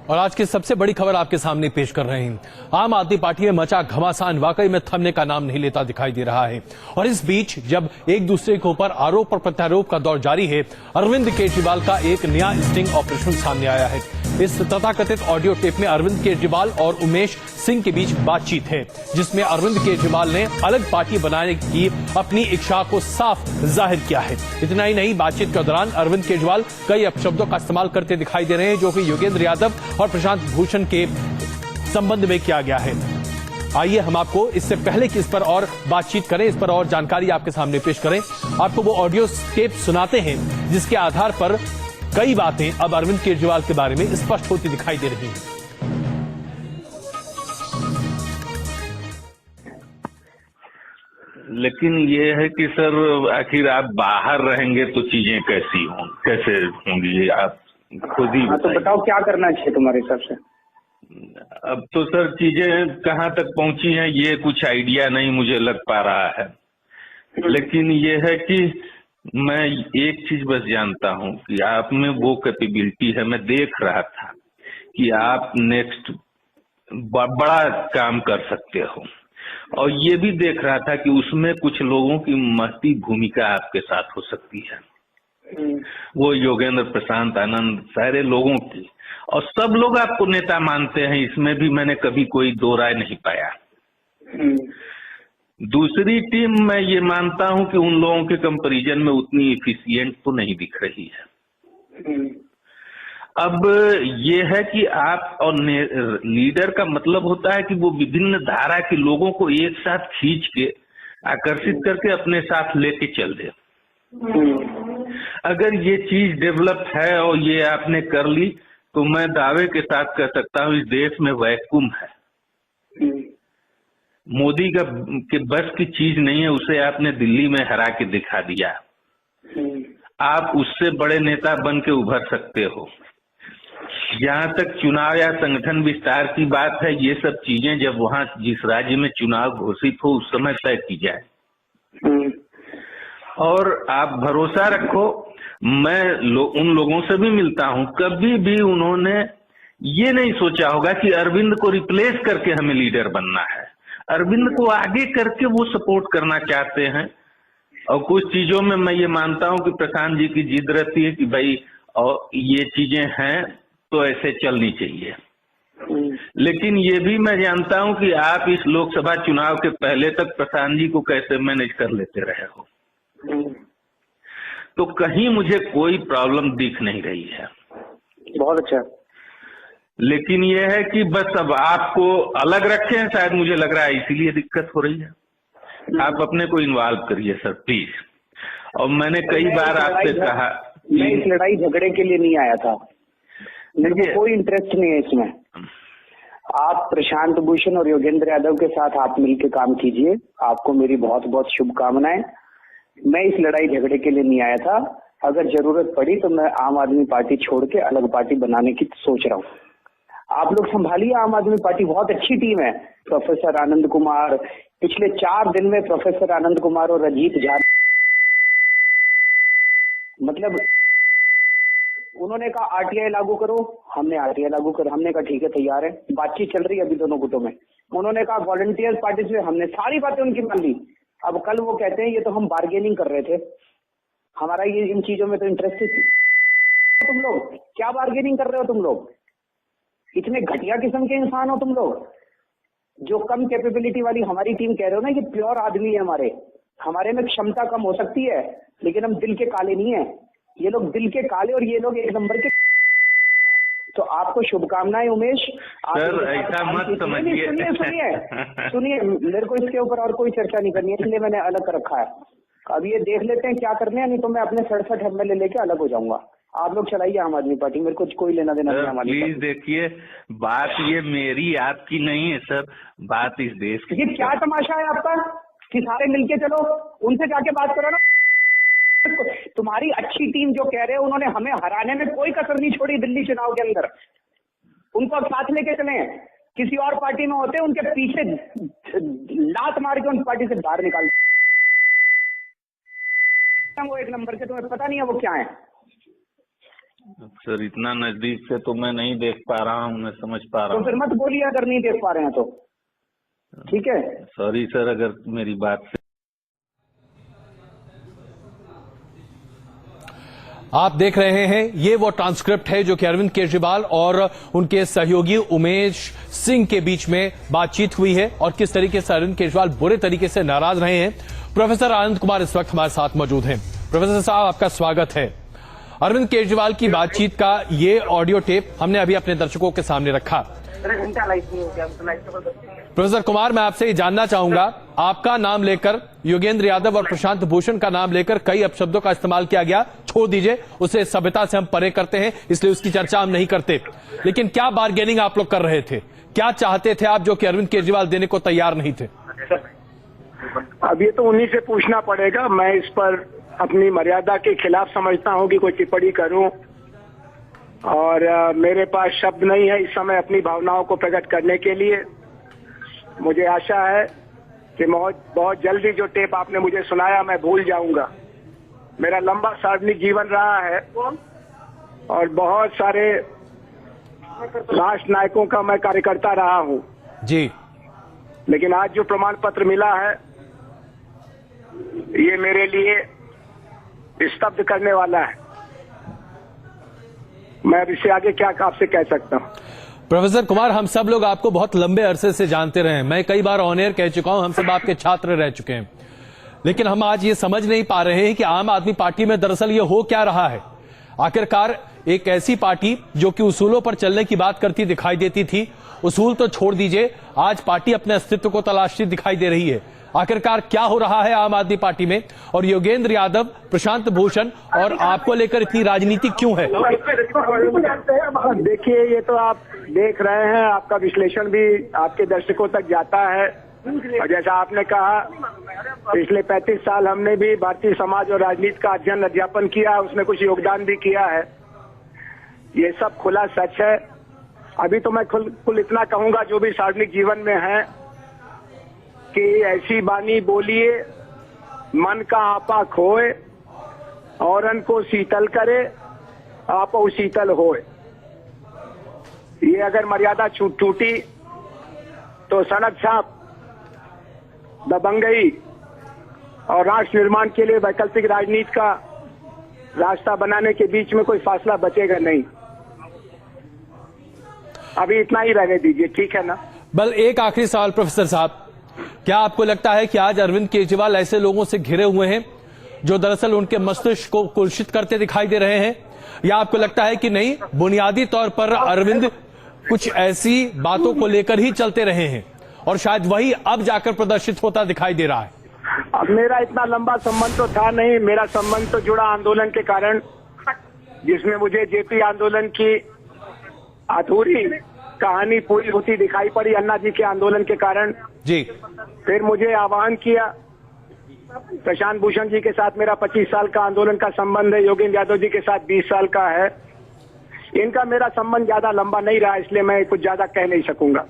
और आज की सबसे बड़ी खबर आपके सामने पेश कर रहे हैं। आम आदमी पार्टी में मचा घमासान वाकई में थमने का नाम नहीं लेता दिखाई दे रहा है। और इस बीच जब एक दूसरे के ऊपर आरोप और प्रत्यारोप का दौर जारी है, अरविंद केजरीवाल का एक नया स्टिंग ऑपरेशन सामने आया है। इस तथाकथित ऑडियो टेप में अरविंद केजरीवाल और उमेश सिंह के बीच बातचीत है, जिसमें अरविंद केजरीवाल ने अलग पार्टी बनाने की अपनी इच्छा को साफ जाहिर किया है। इतना ही नहीं, बातचीत के दौरान अरविंद केजरीवाल कई अपशब्दों का इस्तेमाल करते दिखाई दे रहे हैं, जो कि योगेंद्र यादव और प्रशांत भूषण के संबंध में किया गया है। आइए हम आपको इससे पहले कि इस पर और बातचीत करें, इस पर और जानकारी आपके सामने पेश करें, आपको वो ऑडियो टेप सुनाते हैं जिसके आधार पर कई बातें अब अरविंद केजरीवाल के बारे में स्पष्ट होती दिखाई दे रही हैं। लेकिन ये है कि सर, आखिर आप बाहर रहेंगे तो चीजें कैसे होंगी, आप खुद ही तो बताओ क्या करना चाहिए तुम्हारे हिसाब से। अब तो सर चीजें कहाँ तक पहुंची हैं ये कुछ आइडिया नहीं मुझे लग पा रहा है। लेकिन ये है कि मैं एक चीज बस जानता हूं कि आप में वो कैपेबिलिटी है। मैं देख रहा था कि आप नेक्स्ट बड़ा काम कर सकते हो, और ये भी देख रहा था कि उसमें कुछ लोगों की महती भूमिका आपके साथ हो सकती है, वो योगेंद्र, प्रशांत, आनंद, सारे लोगों की, और सब लोग आपको नेता मानते हैं। इसमें भी मैंने कभी कोई दो राय नहीं पाया। दूसरी टीम, मैं ये मानता हूं कि उन लोगों के कंपैरिजन में उतनी इफिशिएंट तो नहीं दिख रही है। अब ये है कि आप, और लीडर का मतलब होता है कि वो विभिन्न धारा के लोगों को एक साथ खींच के आकर्षित करके अपने साथ लेके चल दे। अगर ये चीज डेवलप है और ये आपने कर ली, तो मैं दावे के साथ कह सकता हूं इस देश में वैक्यूम है। मोदी का के बस की चीज नहीं है, उसे आपने दिल्ली में हरा के दिखा दिया। आप उससे बड़े नेता बन के उभर सकते हो। जहां तक चुनाव या संगठन विस्तार की बात है, ये सब चीजें जब वहां जिस राज्य में चुनाव घोषित हो उस समय तय की जाए। और आप भरोसा रखो, मैं उन लोगों से भी मिलता हूं, कभी भी उन्होंने ये नहीं सोचा होगा कि अरविंद को रिप्लेस करके हमें लीडर बनना है। अरविंद को आगे करके वो सपोर्ट करना चाहते हैं। और कुछ चीजों में मैं ये मानता हूं कि प्रशांत जी की जिद रहती है कि भाई और ये चीजें हैं तो ऐसे चलनी चाहिए। लेकिन ये भी मैं जानता हूं कि आप इस लोकसभा चुनाव के पहले तक प्रशांत जी को कैसे मैनेज कर लेते रहे हो, तो कहीं मुझे कोई प्रॉब्लम दिख नहीं रही है। बहुत अच्छा। लेकिन ये है कि बस अब आपको अलग रखे हैं, शायद मुझे लग रहा है इसीलिए दिक्कत हो रही है। आप अपने को इन्वॉल्व करिए सर, प्लीज। और मैंने कई बार आपसे कहा, मैं इस लड़ाई झगड़े के लिए नहीं आया था, मेरे को कोई इंटरेस्ट नहीं है इसमें। आप प्रशांत भूषण और योगेंद्र यादव के साथ आप मिलकर काम कीजिए, आपको मेरी बहुत बहुत शुभकामनाएं। मैं इस लड़ाई झगड़े के लिए नहीं आया था। अगर जरूरत पड़ी तो मैं आम आदमी पार्टी छोड़ के अलग पार्टी बनाने की सोच रहा हूँ। आप लोग संभालिए आम आदमी पार्टी, बहुत अच्छी टीम है। प्रोफेसर आनंद कुमार, पिछले 4 दिन में प्रोफेसर आनंद कुमार और अजीत झा, मतलब उन्होंने कहा आरटीआई लागू करो, हमने आरटीआई लागू कर, हमने कहा ठीक है तैयार है, बातचीत चल रही है अभी दोनों गुटों में। उन्होंने कहा वॉलंटियर पार्टिसिपेट, हमने सारी बातें उनकी मान ली। अब कल वो कहते हैं ये तो हम बार्गेनिंग कर रहे थे, हमारा ये इन चीजों में तो इंटरेस्ट है। तुम लोग क्या बार्गेनिंग कर रहे हो? तुम लोग इतने घटिया किस्म के इंसान हो तुम लोग, जो कम कैपेबिलिटी वाली हमारी टीम कह रहे हो ना, ये प्योर आदमी है। हमारे में क्षमता कम हो सकती है, लेकिन हम दिल के काले नहीं है। ये लोग दिल के काले और ये लोग एक नंबर के। तो आपको शुभकामनाएं उमेश। सर ऐसा मत समझिए। सुनिए, मेरे को इसके ऊपर और कोई चर्चा नहीं करनी है, इसलिए मैंने अलग कर रखा है। अब ये देख लेते हैं क्या करने हैं, नहीं तो मैं अपने 67 एमएलए लेके अलग हो जाऊंगा। आप लोग चलाइए आम आदमी पार्टी, मेरे को कोई लेना देना नहीं। हमारी प्लीज देखिए, बात ये मेरी आपकी नहीं है सर, बात इस देश की। ये क्या तमाशा है आपका कि सारे मिलके चलो, उनसे जाके बात करो ना। तुम्हारी अच्छी टीम जो कह रहे हो, उन्होंने हमें हराने में कोई कसर नहीं छोड़ी दिल्ली चुनाव के अंदर। उनको अब साथ लेके चले। किसी और पार्टी में होते उनके पीछे लात मार के उन पार्टी से बाहर निकाल, वो एक नंबर के, तुम्हें पता नहीं है वो क्या है। सर इतना नजदीक से तो मैं नहीं देख पा रहा हूँ, मैं समझ पा रहा तो फिर मत बोलिए अगर नहीं देख पा रहे हैं तो, ठीक है। सॉरी सर अगर मेरी बात से आप देख रहे हैं ये वो ट्रांसक्रिप्ट है जो कि अरविंद केजरीवाल और उनके सहयोगी उमेश सिंह के बीच में बातचीत हुई है और किस तरीके से अरविंद केजरीवाल बुरे तरीके से नाराज रहे हैं। प्रोफेसर आनंद कुमार इस वक्त हमारे साथ मौजूद हैं। प्रोफेसर साहब आपका स्वागत है। अरविंद केजरीवाल की बातचीत का ये ऑडियो टेप हमने अभी अपने दर्शकों के सामने रखा। प्रोफेसर कुमार, मैं आपसे ये जानना चाहूंगा, आपका नाम लेकर योगेंद्र यादव और प्रशांत भूषण का नाम लेकर कई अपशब्दों का इस्तेमाल किया गया। छोड़ दीजिए, उसे सभ्यता से हम परे करते हैं, इसलिए उसकी चर्चा हम नहीं करते। लेकिन क्या बार्गेनिंग आप लोग कर रहे थे? क्या चाहते थे आप जो कि अरविंद केजरीवाल देने को तैयार नहीं थे? अब ये तो उन्हीं से पूछना पड़ेगा। मैं इस पर अपनी मर्यादा के खिलाफ समझता हूँ कि कोई टिप्पणी करूं, और मेरे पास शब्द नहीं है इस समय अपनी भावनाओं को प्रकट करने के लिए। मुझे आशा है कि बहुत जल्दी जो टेप आपने मुझे सुनाया मैं भूल जाऊंगा। मेरा लंबा सार्वजनिक जीवन रहा है और बहुत सारे राष्ट्र नायकों का मैं कार्यकर्ता रहा हूं जी, लेकिन आज जो प्रमाण पत्र मिला है ये मेरे लिए स्तब्ध करने वाला है। मैं अब इससे आगे क्या आपसे कह सकता हूं। प्रोफेसर कुमार, हम सब लोग आपको बहुत लंबे अरसे से जानते रहे हैं। मैं कई बार ऑन एयर कह चुका हूं, हम सब आपके छात्र रह चुके हैं, लेकिन हम आज ये समझ नहीं पा रहे हैं कि आम आदमी पार्टी में दरअसल ये हो क्या रहा है। आखिरकार एक ऐसी पार्टी जो कि उसूलों पर चलने की बात करती दिखाई देती थी, उसूल तो छोड़ दीजिए, आज पार्टी अपने अस्तित्व को तलाशती दिखाई दे रही है। आखिरकार क्या हो रहा है आम आदमी पार्टी में, और योगेंद्र यादव, प्रशांत भूषण और आपको लेकर इतनी राजनीति क्यों है? देखिए, ये तो आप देख रहे हैं, आपका विश्लेषण भी आपके दर्शकों तक जाता है। और जैसा आपने कहा, पिछले 35 साल हमने भी भारतीय समाज और राजनीति का अध्ययन अध्यापन किया, उसमें कुछ योगदान भी किया है। ये सब खुला सच है। अभी तो मैं कुल इतना कहूंगा, जो भी सार्वजनिक जीवन में है, कि ऐसी बानी बोलिए मन का आपा खोए, औरन को शीतल करे आपो शीतल होए। ये अगर मर्यादा टूटी तो सड़क छाप, दबंगई और राष्ट्र निर्माण के लिए वैकल्पिक राजनीति का रास्ता बनाने के बीच में कोई फासला बचेगा नहीं। अभी इतना ही रहने दीजिए, ठीक है ना। बल एक आखिरी सवाल प्रोफेसर साहब, क्या आपको लगता है कि आज अरविंद केजरीवाल ऐसे लोगों से घिरे हुए हैं जो दरअसल उनके मस्तिष्क को कुलषित करते दिखाई दे रहे हैं, या आपको लगता है कि नहीं, बुनियादी तौर पर अरविंद कुछ ऐसी बातों को लेकर ही चलते रहे हैं और शायद वही अब जाकर प्रदर्शित होता दिखाई दे रहा है? अब मेरा इतना लंबा संबंध तो था नहीं। मेरा संबंध तो जुड़ा आंदोलन के कारण, जिसमें मुझे जेपी आंदोलन की अधूरी कहानी पूरी होती दिखाई पड़ी अन्ना जी के आंदोलन के कारण जी। फिर मुझे आह्वान किया। प्रशांत भूषण जी के साथ मेरा 25 साल का आंदोलन का संबंध है, योगेंद्र यादव जी के साथ 20 साल का है। इनका मेरा संबंध ज्यादा लंबा नहीं रहा, इसलिए मैं कुछ ज्यादा कह नहीं सकूंगा।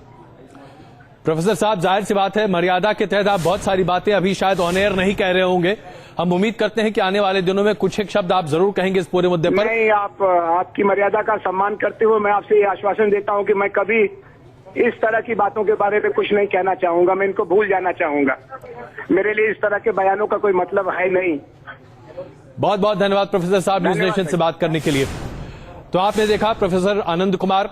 प्रोफेसर साहब, जाहिर सी बात है, मर्यादा के तहत आप बहुत सारी बातें अभी शायद ऑन एयर नहीं कह रहे होंगे। हम उम्मीद करते हैं कि आने वाले दिनों में कुछ एक शब्द आप जरूर कहेंगे इस पूरे मुद्दे पर। नहीं, आपकी मर्यादा का सम्मान करते हुए मैं आपसे ये आश्वासन देता हूं कि मैं कभी इस तरह की बातों के बारे में कुछ नहीं कहना चाहूंगा। मैं इनको भूल जाना चाहूंगा। मेरे लिए इस तरह के बयानों का कोई मतलब है नहीं। बहुत बहुत धन्यवाद प्रोफेसर साहब न्यूज नेशन से बात करने के लिए। तो आपने देखा, प्रोफेसर आनंद कुमार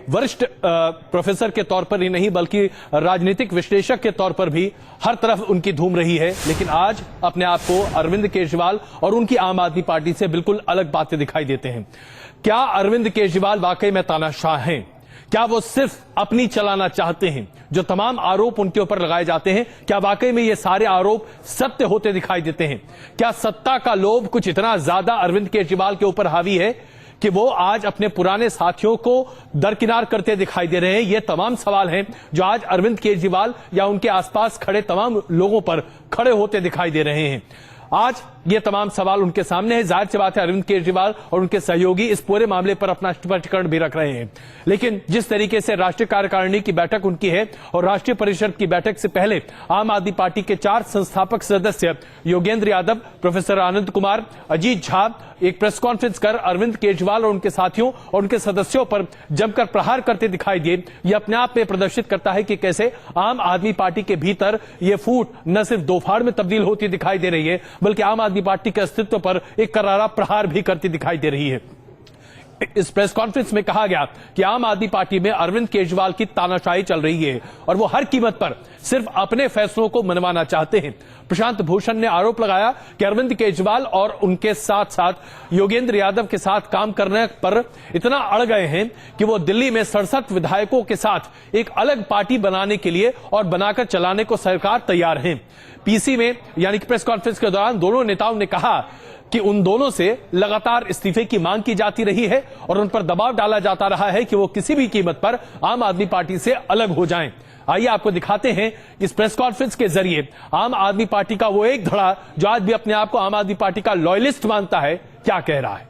वरिष्ठ प्रोफेसर के तौर पर ही नहीं बल्कि राजनीतिक विश्लेषक के तौर पर भी हर तरफ उनकी धूम रही है, लेकिन आज अपने आप को अरविंद केजरीवाल और उनकी आम आदमी पार्टी से बिल्कुल अलग बातें दिखाई देते हैं। क्या अरविंद केजरीवाल वाकई में तानाशाह हैं? क्या वो सिर्फ अपनी चलाना चाहते हैं? जो तमाम आरोप उनके ऊपर लगाए जाते हैं, क्या वाकई में ये सारे आरोप सत्य होते दिखाई देते हैं? क्या सत्ता का लोभ कुछ इतना ज्यादा अरविंद केजरीवाल के ऊपर हावी है कि वो आज अपने पुराने साथियों को दरकिनार करते दिखाई दे रहे हैं? ये तमाम सवाल हैं जो आज अरविंद केजरीवाल या उनके आसपास खड़े तमाम लोगों पर खड़े होते दिखाई दे रहे हैं। आज ये तमाम सवाल उनके सामने है। जाहिर सी बात है अरविंद केजरीवाल और उनके सहयोगी इस पूरे मामले पर अपना स्पष्टीकरण भी रख रहे हैं। लेकिन जिस तरीके से राष्ट्रीय कार्यकारिणी की बैठक उनकी है और राष्ट्रीय परिषद की बैठक से पहले आम आदमी पार्टी के 4 संस्थापक सदस्य योगेंद्र यादव, प्रोफेसर आनंद कुमार, अजीत झा एक प्रेस कॉन्फ्रेंस कर अरविंद केजरीवाल और उनके साथियों और उनके सदस्यों पर जमकर प्रहार करते दिखाई दिए। ये अपने आप में प्रदर्शित करता है कि कैसे आम आदमी पार्टी के भीतर ये फूट न सिर्फ दो फाड़ में तब्दील होती दिखाई दे रही है, बल्कि आम आदमी पार्टी के अस्तित्व पर एक करारा प्रहार भी करती दिखाई दे रही है। इस प्रेस कॉन्फ्रेंस में कहा गया कि आम आदमी पार्टी में अरविंद केजरीवाल की तानाशाही चल रही है और वो हर कीमत पर सिर्फ अपने फैसलों को मनवाना चाहते हैं। प्रशांत भूषण ने आरोप लगाया कि अरविंद केजरीवाल और उनके साथ साथ योगेंद्र यादव के साथ काम करने पर इतना अड़ गए हैं कि वो दिल्ली में 67 विधायकों के साथ एक अलग पार्टी बनाने के लिए और बनाकर चलाने को सरकार तैयार है। पीसी में यानी कि प्रेस कॉन्फ्रेंस के दौरान दोनों नेताओं ने कहा कि उन दोनों से लगातार इस्तीफे की मांग की जाती रही है और उन पर दबाव डाला जाता रहा है कि वो किसी भी कीमत पर आम आदमी पार्टी से अलग हो जाएं। आइए आपको दिखाते हैं इस प्रेस कॉन्फ्रेंस के जरिए आम आदमी पार्टी का वो एक धड़ा जो आज भी अपने आप को आम आदमी पार्टी का लॉयलिस्ट मानता है, क्या कह रहा है।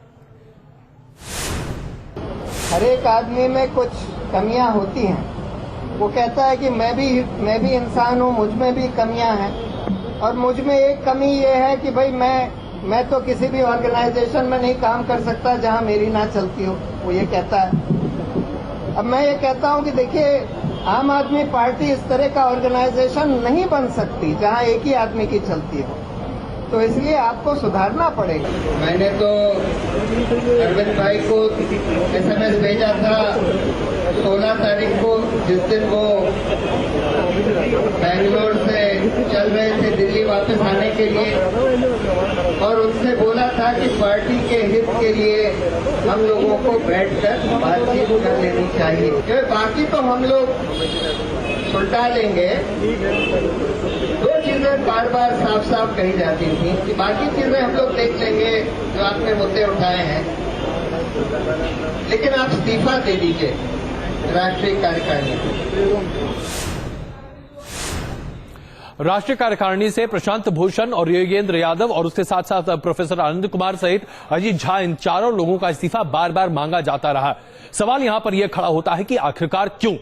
हर एक आदमी में कुछ कमियां होती हैं। वो कहता है कि मैं भी इंसान हूं, मुझ में भी कमियां हैं और मुझ में एक कमी ये है कि भाई मैं तो किसी भी ऑर्गेनाइजेशन में नहीं काम कर सकता जहां मेरी ना चलती हो, वो ये कहता है। अब मैं ये कहता हूं कि देखिए, आम आदमी पार्टी इस तरह का ऑर्गेनाइजेशन नहीं बन सकती जहां एक ही आदमी की चलती हो, तो इसलिए आपको सुधारना पड़ेगा। मैंने तो अरविंद भाई को SMS भेजा था 16 तारीख को, जिस दिन वो बैंगलोर से चल रहे थे दिल्ली वापस आने के लिए, और उनसे बोला था कि पार्टी के हित के लिए हम लोगों को बैठकर बातचीत कर लेनी चाहिए। बाकी तो हम लोग सुलटा लेंगे। दो चीजें बार बार साफ साफ कही जाती थी कि बाकी चीजें हम लोग देख लेंगे जो आपने मुद्दे उठाए हैं, लेकिन आप इस्तीफा दे दीजिए राष्ट्रीय कार्यकारिणी। राष्ट्रीय कार्यकारिणी से प्रशांत भूषण और योगेंद्र यादव और उसके साथ साथ प्रोफेसर आनंद कुमार सहित अजीत झा, इन चारों लोगों का इस्तीफा बार बार मांगा जाता रहा। सवाल यहां पर यह खड़ा होता है कि आखिरकार क्यों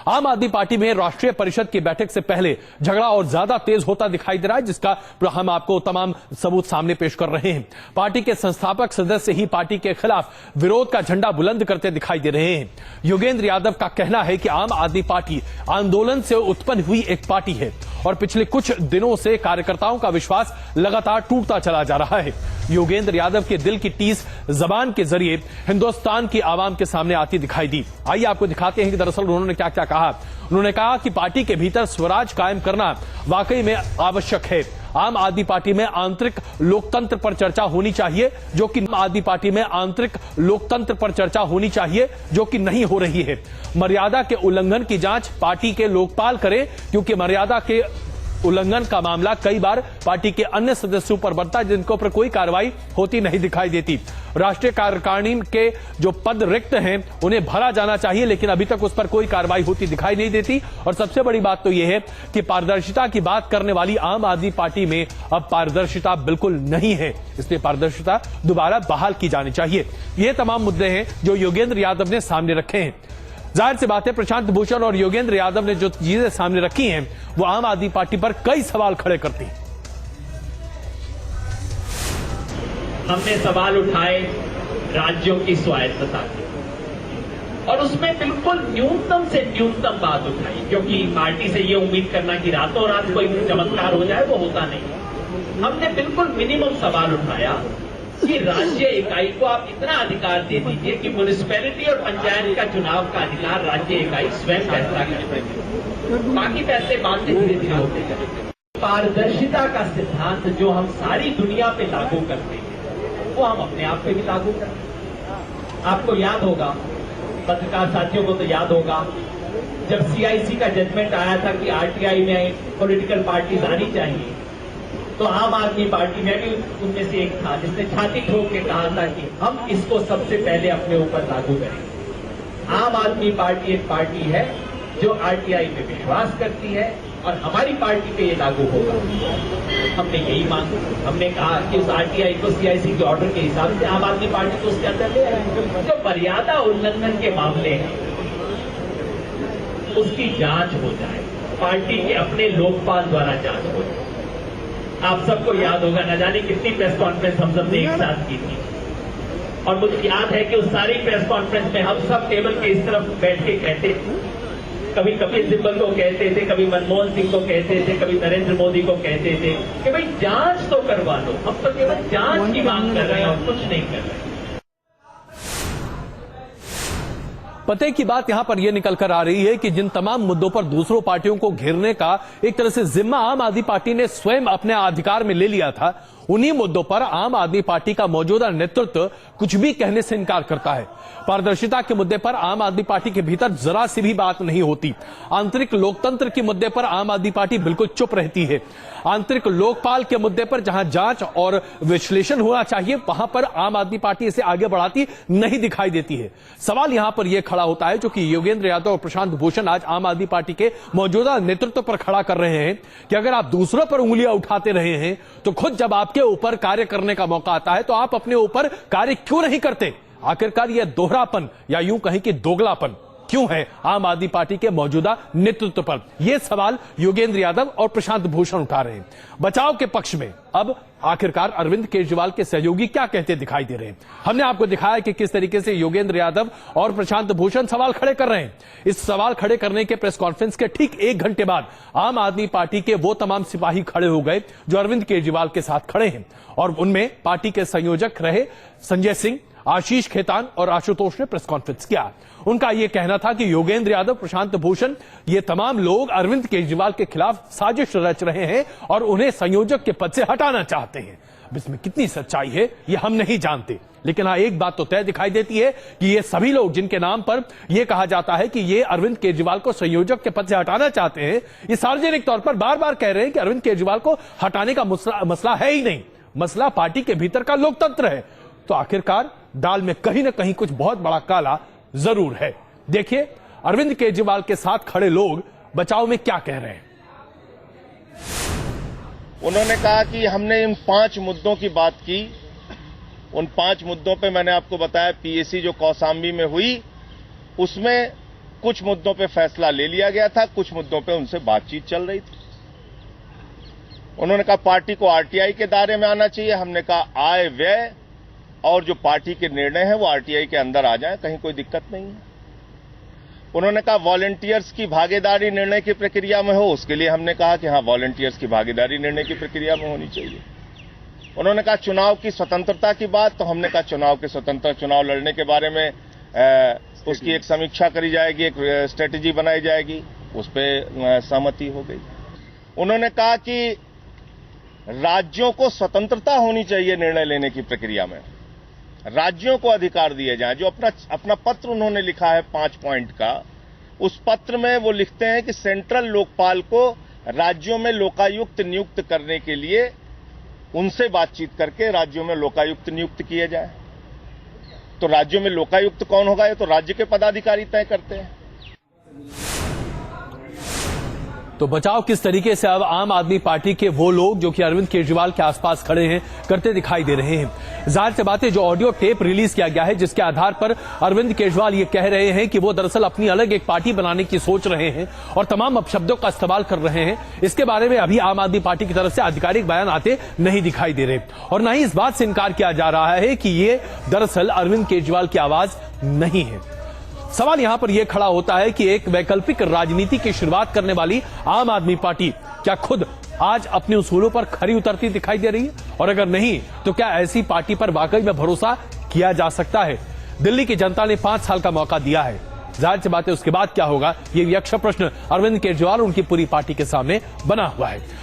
आम आदमी पार्टी में राष्ट्रीय परिषद की बैठक से पहले झगड़ा और ज्यादा तेज होता दिखाई दे रहा है, जिसका हम आपको तमाम सबूत सामने पेश कर रहे हैं। पार्टी के संस्थापक सदस्य ही पार्टी के खिलाफ विरोध का झंडा बुलंद करते दिखाई दे रहे हैं। योगेंद्र यादव का कहना है कि आम आदमी पार्टी आंदोलन से उत्पन्न हुई एक पार्टी है और पिछले कुछ दिनों से कार्यकर्ताओं का विश्वास लगातार टूटता चला जा रहा है। योगेंद्र यादव के दिल की टीस जबान के जरिए हिंदुस्तान की आवाम के सामने आती दिखाई दी। आइए आपको दिखाते हैं कि दरअसल उन्होंने क्या क्या कहा। उन्होंने कहा कि पार्टी के भीतर स्वराज कायम करना वाकई में आवश्यक है। आम आदमी पार्टी में आंतरिक लोकतंत्र पर चर्चा होनी चाहिए, जो कि आदमी पार्टी में आंतरिक लोकतंत्र पर चर्चा होनी चाहिए जो कि नहीं हो रही है। मर्यादा के उल्लंघन की जांच पार्टी के लोकपाल करें, क्योंकि मर्यादा के उल्लंघन का मामला कई बार पार्टी के अन्य सदस्यों पर बनता है, जिनको पर कोई कार्रवाई होती नहीं दिखाई देती। राष्ट्रीय कार्यकारिणी के जो पद रिक्त हैं उन्हें भरा जाना चाहिए, लेकिन अभी तक उस पर कोई कार्रवाई होती दिखाई नहीं देती। और सबसे बड़ी बात तो यह है कि पारदर्शिता की बात करने वाली आम आदमी पार्टी में अब पारदर्शिता बिल्कुल नहीं है, इसलिए पारदर्शिता दोबारा बहाल की जानी चाहिए। ये तमाम मुद्दे हैं जो योगेंद्र यादव ने सामने रखे हैं। जाहिर सी बात है प्रशांत भूषण और योगेंद्र यादव ने जो चीजें सामने रखी हैं वो आम आदमी पार्टी पर कई सवाल खड़े करती हैं। हमने सवाल उठाए राज्यों की स्वायत्तता के, और उसमें बिल्कुल न्यूनतम से न्यूनतम बात उठाई, क्योंकि पार्टी से ये उम्मीद करना कि रातों रात कोई चमत्कार हो जाए वो होता नहीं। हमने बिल्कुल मिनिमम सवाल उठाया कि राज्य इकाई को आप इतना अधिकार दे दीजिए कि म्युनिसिपैलिटी और पंचायत का चुनाव का अधिकार राज्य इकाई स्वयं फैसला करे, बाकी फैसले बाद में धीरे धीरे होते जाएंगे। पारदर्शिता का सिद्धांत जो हम सारी दुनिया पे लागू करते हैं वो हम अपने आप पे भी लागू करते हैं। आपको याद होगा, पत्रकार साथियों को तो याद होगा, जब CIC का जजमेंट आया था कि RTI में पॉलिटिकल पार्टीज आनी चाहिए, तो आम आदमी पार्टी में भी उनमें से एक था जिसने छाती ठोक के कहा था कि हम इसको सबसे पहले अपने ऊपर लागू करेंगे। आम आदमी पार्टी एक पार्टी है जो RTI में विश्वास करती है, और हमारी पार्टी पे ये लागू होगा। हमने यही मांगा, हमने कहा कि उस आरटीआई को सीआईसी के ऑर्डर के हिसाब से आम आदमी पार्टी को उसके अंदर ले आए। जो मर्यादा उल्लंघन के मामले हैं उसकी जांच हो जाए, पार्टी के अपने लोकपाल द्वारा जांच हो जाए। आप सबको याद होगा, न जाने कितनी प्रेस कॉन्फ्रेंस हम सबने एक साथ की थी, और मुझे याद है कि उस सारी प्रेस कॉन्फ्रेंस में हम सब टेबल के इस तरफ बैठ के कहते थे, कभी कपिल सिब्बल को कहते थे, कभी मनमोहन सिंह को कहते थे, कभी नरेंद्र मोदी को कहते थे कि भाई जांच तो करवा लो। हम तो केवल जांच की मांग कर रहे हैं और कुछ नहीं कर रहे। पते की बात यहां पर यह निकल कर आ रही है कि जिन तमाम मुद्दों पर दूसरों पार्टियों को घेरने का एक तरह से जिम्मा आम आदमी पार्टी ने स्वयं अपने अधिकार में ले लिया था, उन्हीं मुद्दों पर आम आदमी पार्टी का मौजूदा नेतृत्व कुछ भी कहने से इनकार करता है। पारदर्शिता के मुद्दे पर आम आदमी पार्टी के भीतर जरा सी भी बात नहीं होती। आंतरिक लोकतंत्र के मुद्दे पर आम आदमी पार्टी बिल्कुल चुप रहती है। आंतरिक लोकपाल के मुद्दे पर जहां जांच और विश्लेषण होना चाहिए, वहां पर आम आदमी पार्टी इसे आगे बढ़ाती नहीं दिखाई देती है। सवाल यहां पर यह खड़ा होता है, जो कि योगेंद्र यादव और प्रशांत भूषण आज आम आदमी पार्टी के मौजूदा नेतृत्व पर खड़ा कर रहे हैं, कि अगर आप दूसरों पर उंगलियां उठाते रहे हैं तो खुद जब आपके ऊपर कार्य करने का मौका आता है तो आप अपने ऊपर कार्य क्यों नहीं करते? आखिरकार यह दोहरापन या यूं कहें कि दोगलापन क्यों है आम आदमी पार्टी के मौजूदा नेतृत्व पर? यह सवाल योगेंद्र यादव और प्रशांत भूषण उठा रहे हैं। बचाव के पक्ष में अब आखिरकार अरविंद केजरीवाल के सहयोगी क्या कहते दिखाई दे रहे हैं। हमने आपको दिखाया कि किस तरीके से योगेंद्र यादव और प्रशांत भूषण सवाल खड़े कर रहे हैं। इस सवाल खड़े करने के प्रेस कॉन्फ्रेंस के ठीक 1 घंटे बाद आम आदमी पार्टी के वो तमाम सिपाही खड़े हो गए जो अरविंद केजरीवाल के साथ खड़े हैं, और उनमें पार्टी के संयोजक रहे संजय सिंह, आशीष खेतान और आशुतोष ने प्रेस कॉन्फ्रेंस किया। उनका यह कहना था कि योगेंद्र यादव, प्रशांत भूषण, ये तमाम लोग अरविंद केजरीवाल के खिलाफ साजिश रच रहे हैं और उन्हें संयोजक के पद से हटाना चाहते हैं। अब इसमें कितनी सच्चाई है ये हम नहीं जानते, लेकिन हाँ एक बात तो तय दिखाई देती है कि ये सभी लोग जिनके नाम पर यह कहा जाता है कि ये अरविंद केजरीवाल को संयोजक के पद से हटाना चाहते हैं, ये सार्वजनिक तौर पर बार बार कह रहे हैं कि अरविंद केजरीवाल को हटाने का मसला है ही नहीं, मसला पार्टी के भीतर का लोकतंत्र है। तो आखिरकार दाल में कहीं ना कहीं कुछ बहुत बड़ा काला जरूर है। देखिए अरविंद केजरीवाल के साथ खड़े लोग बचाव में क्या कह रहे हैं। उन्होंने कहा कि हमने इन 5 मुद्दों की बात की। उन 5 मुद्दों पे मैंने आपको बताया पीएसी जो कौशाम्बी में हुई उसमें कुछ मुद्दों पे फैसला ले लिया गया था, कुछ मुद्दों पे उनसे बातचीत चल रही थी। उन्होंने कहा पार्टी को आरटीआई के दायरे में आना चाहिए। हमने कहा आय व्यय और जो पार्टी के निर्णय हैं वो आरटीआई के अंदर आ जाएं, कहीं कोई दिक्कत नहीं है। उन्होंने कहा वॉलंटियर्स की भागीदारी निर्णय की प्रक्रिया में हो, उसके लिए हमने कहा कि हाँ वॉलंटियर्स की भागीदारी निर्णय की प्रक्रिया में होनी चाहिए। उन्होंने कहा चुनाव की स्वतंत्रता की बात, तो हमने कहा चुनाव के स्वतंत्र चुनाव लड़ने के बारे में उसकी एक समीक्षा करी जाएगी, एक स्ट्रेटेजी बनाई जाएगी, उस पर सहमति हो गई। उन्होंने कहा कि राज्यों को स्वतंत्रता होनी चाहिए निर्णय लेने की प्रक्रिया में, राज्यों को अधिकार दिए जाएं। जो अपना पत्र उन्होंने लिखा है 5 पॉइंट का, उस पत्र में वो लिखते हैं कि सेंट्रल लोकपाल को राज्यों में लोकायुक्त नियुक्त करने के लिए उनसे बातचीत करके राज्यों में लोकायुक्त नियुक्त किए जाए। तो राज्यों में लोकायुक्त कौन होगा, ये तो राज्य के पदाधिकारी तय करते हैं। तो बचाव किस तरीके से अब आम आदमी पार्टी के वो लोग जो कि अरविंद केजरीवाल के आसपास खड़े हैं करते दिखाई दे रहे हैं। जाहिर सी बात है जो ऑडियो टेप रिलीज किया गया है जिसके आधार पर अरविंद केजरीवाल ये कह रहे हैं कि वो दरअसल अपनी अलग एक पार्टी बनाने की सोच रहे हैं और तमाम अपशब्दों का इस्तेमाल कर रहे हैं, इसके बारे में अभी आम आदमी पार्टी की तरफ से आधिकारिक बयान आते नहीं दिखाई दे रहे और न ही इस बात से इनकार किया जा रहा है कि ये दरअसल अरविंद केजरीवाल की आवाज नहीं है। सवाल यहां पर यह खड़ा होता है कि एक वैकल्पिक राजनीति की शुरुआत करने वाली आम आदमी पार्टी क्या खुद आज अपने उसूलों पर खरी उतरती दिखाई दे रही है, और अगर नहीं तो क्या ऐसी पार्टी पर वाकई में भरोसा किया जा सकता है? दिल्ली की जनता ने 5 साल का मौका दिया है, जाहिर सी बात है उसके बाद क्या होगा ये यक्ष प्रश्न अरविंद केजरीवाल और उनकी पूरी पार्टी के सामने बना हुआ है।